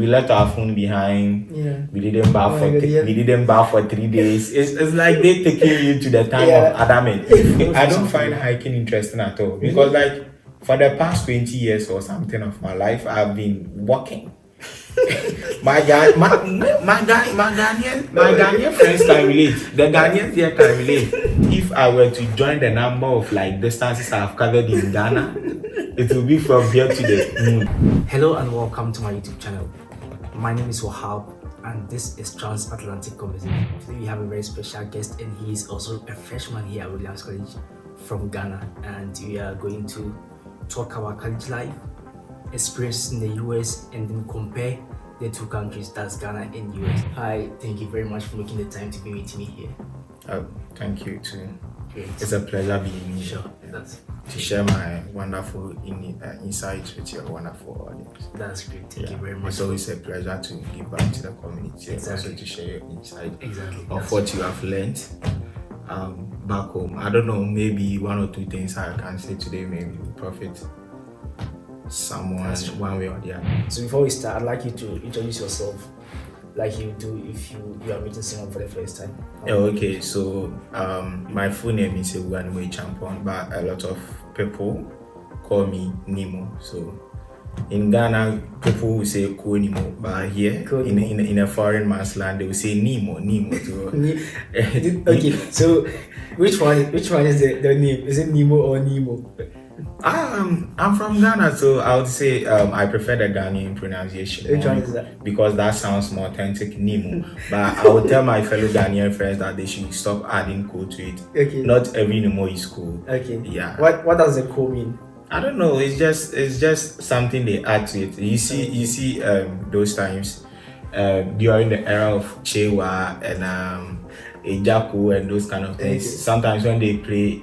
we left our phone behind. Yeah. We didn't bath Oh my God, yeah. we didn't bath for 3 days. It's like they taking you to the time of Adam. I don't find hiking interesting at all because like for the past 20 years or something of my life, I've been walking. my Ghanaian friends can relate. The Ghanaians here can relate. If I were to join the number of like distances I've covered in Ghana, it will be from here to the Hello and welcome to my YouTube channel. My name is Wahab and this is Transatlantic Convo. Today we have a very special guest and he is also a freshman here at Williams College from Ghana, and we are going to talk about college life, experience in the US, and then compare the two countries, that's Ghana and US. Hi, thank you very much for making the time to be with me here. Oh, thank you too. Great. It's a pleasure being here. Sure, that's to share my wonderful insights with your wonderful audience. That's great. Thank you very much. It's always a pleasure to give back to the community and also to share your insight of what you have learned back home. I don't know, maybe one or two things I can say today maybe will profit someone one way or the other. So before we start, I'd like you to introduce yourself like you do if you are meeting someone for the first time. Okay, so my full name is Awuah Nimoh Acheampong, but a lot of people call me Nimoh. So in Ghana, people will say Ko Nimoh, but here in a foreign man's land, they will say Nimoh. So, okay, so which one is the name? Is it Nimo or Nimo? I'm from Ghana, so I would say I prefer the Ghanaian pronunciation. Which one is that? Because that sounds more authentic, Nimo. But I would tell my fellow Ghanaian friends that they should stop adding "ko" to it. Okay. Not every Nimo is cool. Okay. Yeah. What does the "ko" mean? I don't know. It's just something they add to it. You see those times during the era of Chewa and Ejaku and those kind of things. Okay. Sometimes when they play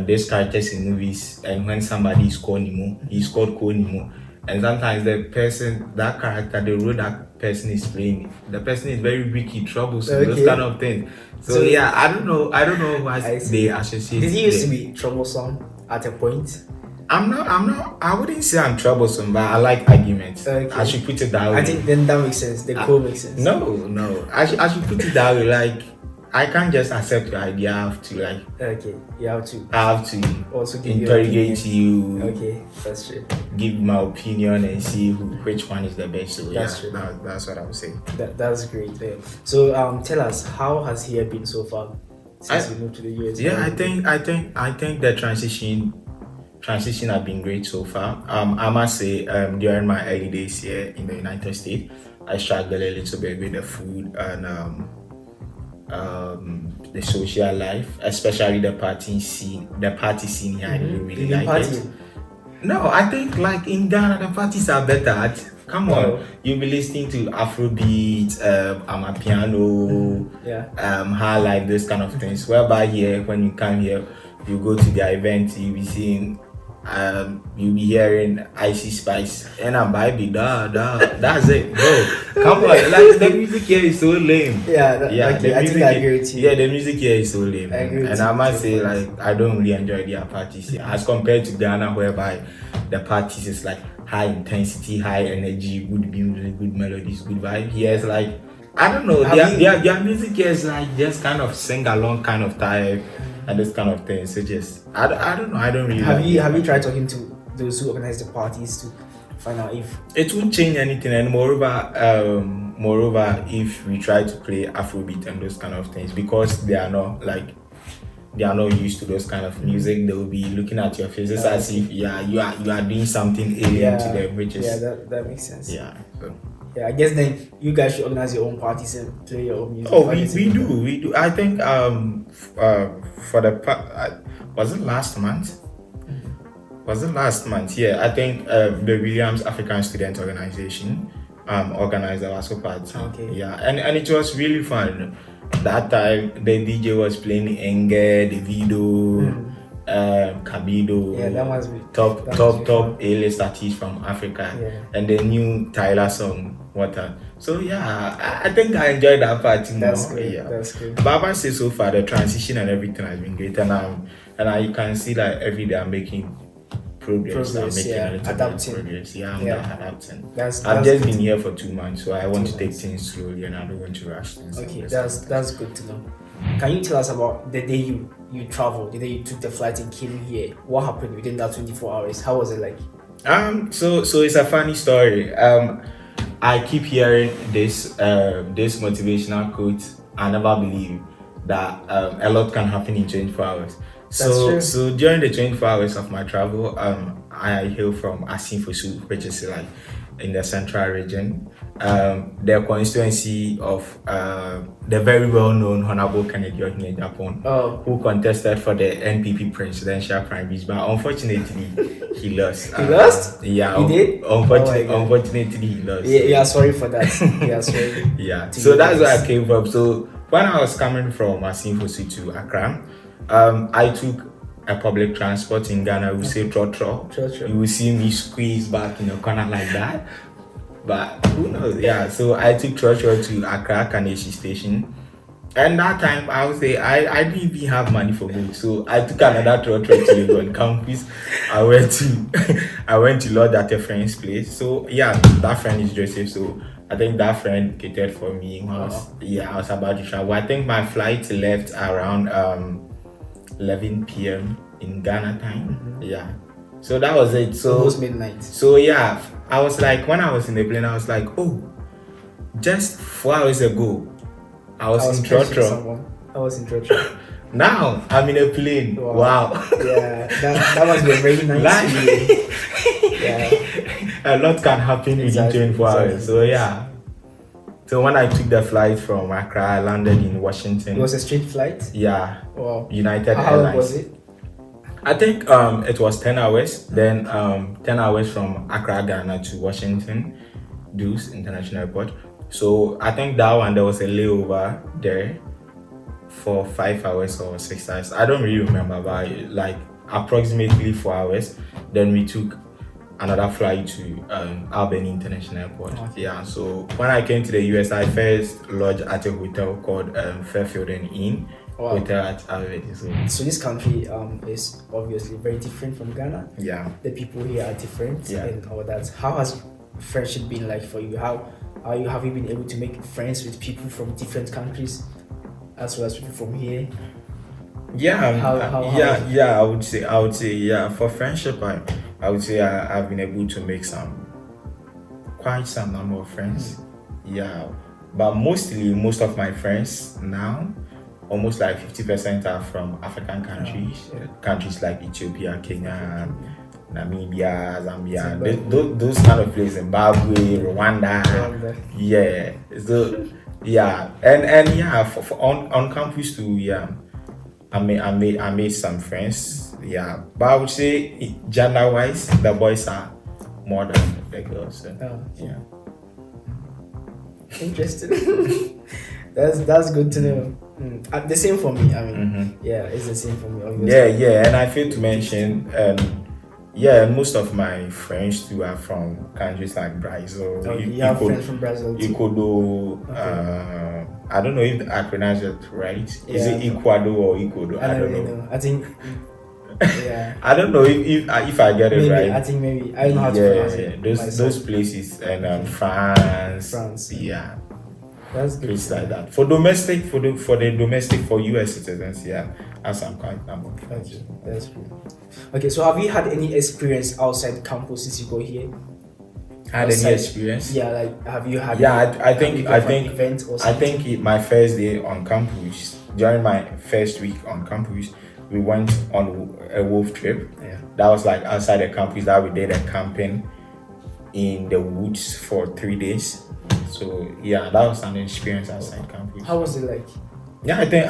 these characters in movies, and when somebody is called Nimoh, he's called Ko Nimoh, and sometimes the person, that character, the role that person is playing, the person is very wicked, troublesome, those kind of things. So yeah, I don't know why they associate. Did he used to be troublesome at a point? I'm not. I wouldn't say I'm troublesome, but I like arguments. Okay. I should put it that way. I think then that makes sense. The "ko" makes sense. No. I should put it that way. Like, I can't just accept your idea. I have to Okay, you have to. I have to Also give interrogate you. Okay, that's true. Give my opinion and see which one is the best. So that's true. That's what I would say. That's great. Yeah. So tell us, how has here been so far since you moved to the US? Yeah, I think the transition has been great so far. I must say, during my early days here in the United States, I struggled a little bit with the food and the social life, especially the party scene here. I didn't really like it. No, I think like in Ghana the parties are better. Come on, you'll be listening to Afrobeat, Amapiano, high life, those kind of things. Whereby here, when you come here, you go to the event, you'll be seeing you'll be hearing Icy Spice and a baby, that's it, bro. Come on, like the music here is so lame. I think I agree with you. Yeah, the music here is so lame, and I must say, like, I don't really enjoy their parties here as compared to Ghana, whereby the parties is like high intensity, high energy, good music, good melodies, good vibe. Here it's like, I don't know, their music here is like just kind of sing along kind of type and this kind of thing. So just I don't know. I don't really. Have you tried talking to those who organize the parties to find out if it won't change anything? And moreover, if we try to play Afrobeat and those kind of things, because they are not used to those kind of music, they will be looking at your faces as if you are doing something alien to them, which is that makes sense. Yeah. So. Yeah, I guess then you guys should organize your own parties and play your own music. Oh, we do. I think for the was it last month? Yeah, I think the Williams African Student Organization organized our party. Okay. Yeah, and it was really fun. That time the DJ was playing Enge, Davido, Kabido, that must be top A-list artists from Africa, and the new Tyler song Water. So yeah, I think I enjoyed that party. That's good. But I must say, so far the transition and everything has been great, and I can see that every day I'm making progress. I'm making yeah, a little adapting. bit of progress. Yeah, I'm adapting. That's I've just good. been here for 2 months, so I want to Two take months. things slowly and I don't want to rush things. Okay, that's good to know. Can you tell us about the day you traveled, the day you took the flight and came here? What happened within that 24 hours? How was it like? So it's a funny story. I keep hearing this motivational quote. I never believe that a lot can happen in 24 hours. So during the 24 hours of my travel, I hail from Asimfosu, which is like in the central region. The constituency of the very well-known Honorable Kennedy Acheampong, who contested for the NPP presidential primaries, but unfortunately he lost. He lost? Yeah, he did. Unfortunately he lost. Yeah, sorry for that. Yeah, sorry. Yeah, so that's where I came from. So when I was coming from Asimfosu to Accra, I took a public transport in Ghana. We say trotro. You will see me squeeze back in a corner like that. But who knows? Yeah, so I took trotro to Accra Kaneshi station. And that time I would say I didn't even have money for both. So I took another trotro to Legon campus. I went to Lord at a friend's place. So yeah, that friend is Joseph. So I think that friend catered for me. I was about to travel. I think my flight left around 11 p.m. in Ghana time. Yeah. So that was it. So almost midnight. So yeah, I was like, when I was in the plane, I was like, oh, just 4 hours ago, I was in Trotro. I was in Trotro. Now I'm in a plane. Wow. Yeah, that must be a very nice feeling. Yeah. A lot can happen within 24 hours. So yeah. So when I took the flight from Accra, I landed in Washington. It was a straight flight? Yeah. Wow. United Airlines. How long was it? I think it was 10 hours. Then 10 hours from Accra, Ghana to Washington, Dulles International Airport. So I think that one, there was a layover there for 5 hours or 6 hours. I don't really remember, but like approximately 4 hours. Then we took another flight to Albany International Airport. Okay. Yeah, so when I came to the U.S.A, I first lodged at a hotel called Fairfield and Inn. Wow. Hotel at Albany. So this country is obviously very different from Ghana. Yeah. The people here are different and all that. How has friendship been like for you? Have you been able to make friends with people from different countries as well as people from here? Yeah, I would say yeah. For friendship, I would say I've been able to make quite some number of friends. Yeah, but most of my friends now, almost like 50% are from African countries, countries like Ethiopia, Kenya, Namibia, Zambia, those kind of places, Zimbabwe, Rwanda. Yeah, so yeah, and yeah, for on campus too. Yeah, I made some friends. Yeah, but I would say gender wise, the boys are more than the girls. So, yeah. Interesting. That's good to know. The same for me. I mean, yeah, it's the same for me. Obviously. Yeah, and I failed to mention, most of my friends too are from countries like Brazil. You have friends from Brazil too? Ecuador. I don't know if I pronounce it right. Is it Ecuador or Ecuador? I don't really know. I think. Yeah. I don't know if I get it right. I think maybe I don't know how to pronounce it. Those places and France. Yeah. That's good. Places like that. For domestic, for US citizens, yeah, that's some kind of number. That's true. Okay, so have you had any experience outside campus since you go here? Any experience? Yeah, like have you had? Yeah, I think event or something? I think my first day on campus, during my first week on campus, we went on a wolf trip. Yeah. That was like outside the campus that we did a camping in the woods for 3 days. So yeah, that was an experience outside campus. How was it like? Yeah, I think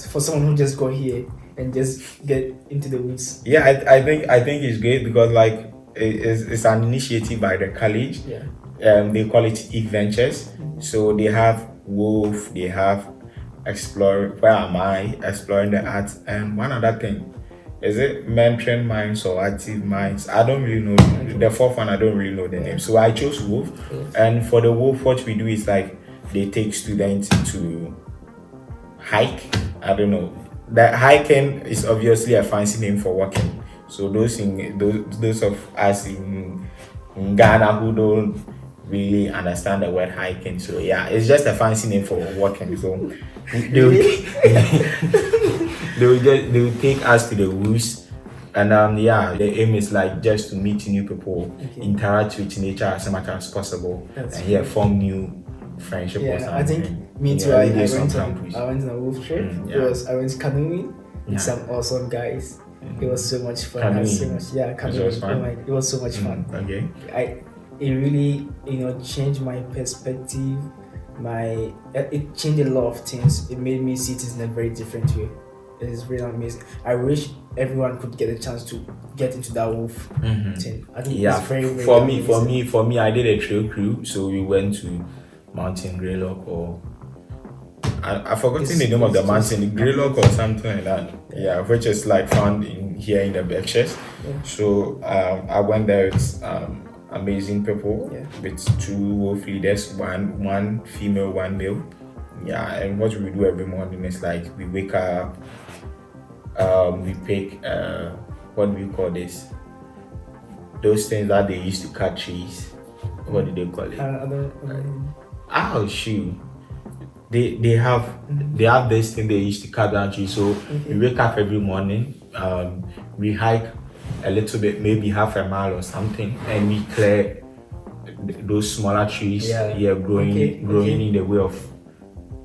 for someone who just got here and just get into the woods. Yeah, I think it's great because like it's an initiative by the college. Yeah. They call it e-ventures. So they have wolf, they have explore. Where am I? Exploring the arts. And one other thing, is it mentoring minds or active minds? I don't really know. The fourth one, I don't really know the name. So I chose wolf. And for the wolf, what we do is like they take students to hike. I don't know. The hiking is obviously a fancy name for walking. So those of us in Ghana who don't really understand the word hiking, so yeah, it's just a fancy name for walking. So they will take us to the woods, and the aim is like just to meet new people, interact with nature as much as possible, and form new friendship or something. I think me too. I went on a wolf trip. I went canoeing with some awesome guys. It was so much fun. Canoeing. Canoeing. It was so much fun. Okay. It really, changed my perspective. It changed a lot of things. It made me see things in a very different way. It is really amazing. I wish everyone could get a chance to get into that wolf thing. I think it's very, very amazing. For me, I did a trail crew, so we went to Mountain Greylock, or I forgotten the name of the mountain, Greylock or something like that. Yeah, which is like found here in the Berkshires. So I went there with amazing people, with 2 wolf leaders, one female, one male. Yeah, and what we do every morning is like we wake up, we pick what do we call this? Those things that they used to cut trees. What do they call it? Shoot. They have this thing they used to cut down trees. So we wake up every morning, we hike a little bit, maybe half a mile or something, and we clear those smaller trees growing in the way of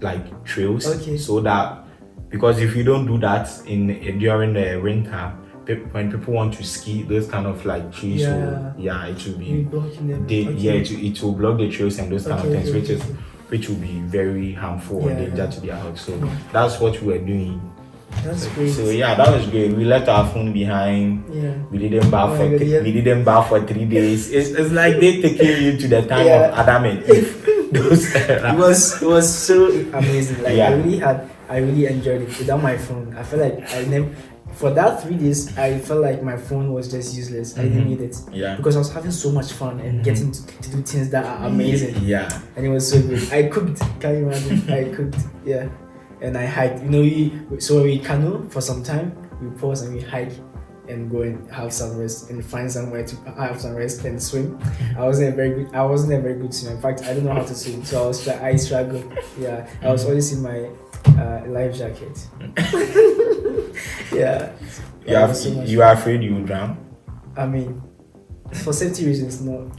like trails, so that, because if you don't do that during the winter, when people want to ski, those kind of like trees it will be it will block the trails and those kind of things, which will be very harmful or danger to their health. So that's what we were doing. That's great. So that was great. We left our phone behind. We didn't bath for 3 days. It's like they taking you to the time of Adam and Eve. It was so amazing. Like I really enjoyed it. Without my phone, I felt like for that 3 days, I felt like my phone was just useless. I didn't need it. Because I was having so much fun and getting to do things that are amazing. And it was so good. I cooked. Can you imagine? I cooked. And I hiked. So we canoe for some time. We pause and we hike and go and have some rest and find somewhere to have some rest and swim. I wasn't a very good swimmer. In fact, I don't know how to swim, so I struggled. I was always in my life jacket. You are afraid you will drown? I mean, for safety reasons, no.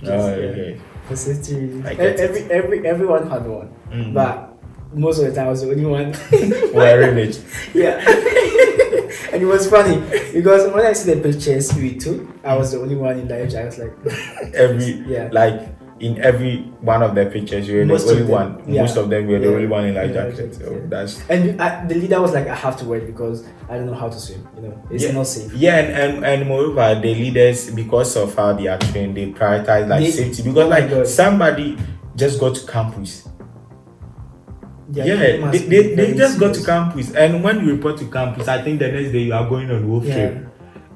For safety reasons, everyone had one, but most of the time I was the only one wearing it. And it was funny because when I see the pictures we took, I was the only one in life jacket. Like in every one of the pictures, you were the only one. Most of them were the only one in life jacket. So that's. And the leader was like, I have to wear it because I don't know how to swim. It's not safe. And moreover, the leaders, because of how they are trained, they prioritize safety, because somebody just got to campus. They just got to campus, and when you report to campus, I think the next day you are going on wolf trip.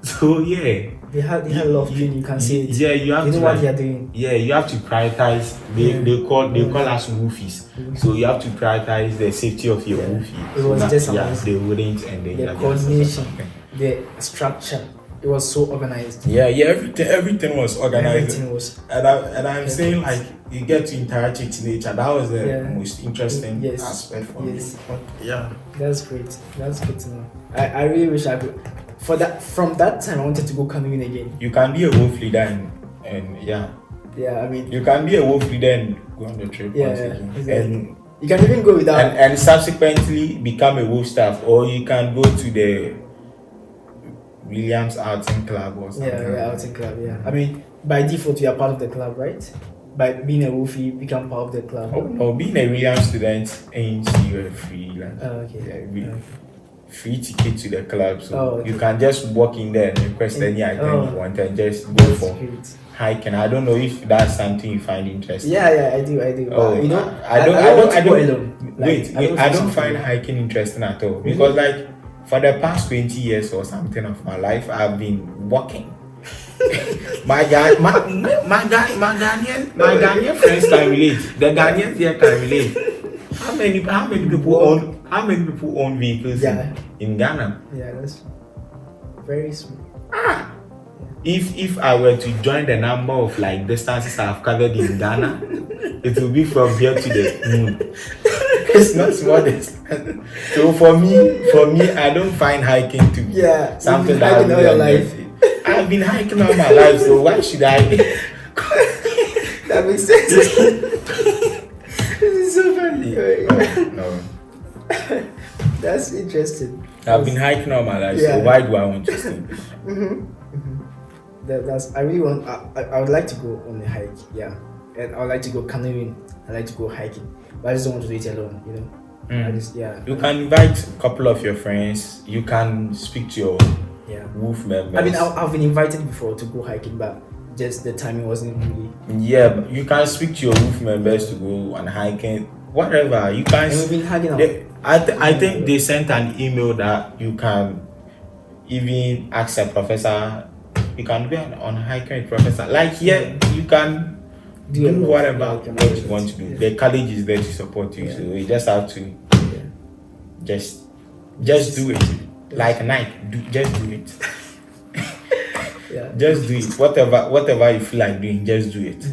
So they had a lot of training. You can see it. You have to what they are doing. You have to prioritize. They call us wolfies. So you have to prioritize the safety of your wolfie. It was just amazing. They wouldn't, and the coordination, the structure. It was so organized. Everything was organized. Everything was. And I'm saying, like, you get to interact with nature. That was the most interesting aspect for me. That's great. That's good to know. I really wish I could. From that time, I wanted to go canoeing again. You can be a wolf leader and I mean, you can be a wolf leader and go on the trip. Exactly. And you can even go without and subsequently become a wolf staff, or you can go to the Williams Outing Club or something. Outing Club. I mean, by default, you are part of the club, right? By being a wolf, you become part of the club. Oh no, being a Williams student ain't you free. Free ticket to the club, so you can just walk in there and request any item you want and just go for hiking. I don't know if that's something you find interesting. I do. I don't find hiking interesting at all, because like for the past 20 years or something of my life, I've been walking. my Ghanaian friends can relate. The Ghanaians here can relate. How many people own vehicles in Ghana? That's very small. if I were to join the number of like distances I've covered in Ghana, it will be from here to the moon. It's not small distance. So for me, I don't find hiking to be something that hiking all your life. I've been hiking all my life, so why should I? That makes sense. This is so funny. No. That's interesting. I've been hiking all my life, so why do I want to stay? I really want. I would like to go on a hike. Yeah, and I would like to go canoeing. I like to go hiking, but I just don't want to do it alone. You know. You can invite a couple of your friends. You can speak to your wolf members. I mean, I've been invited before to go hiking, but just the timing wasn't really. Yeah, but you can speak to your wolf members to go and hiking. Whatever you can. And we've been hanging out. I think they sent an email that you can even ask a professor. You can be on hiking with professor. Like you can do whatever what you want to do. The college is there to support you, so you just have to just do it. Like Nike, just do it. Just do it. Whatever you feel like doing, just do it.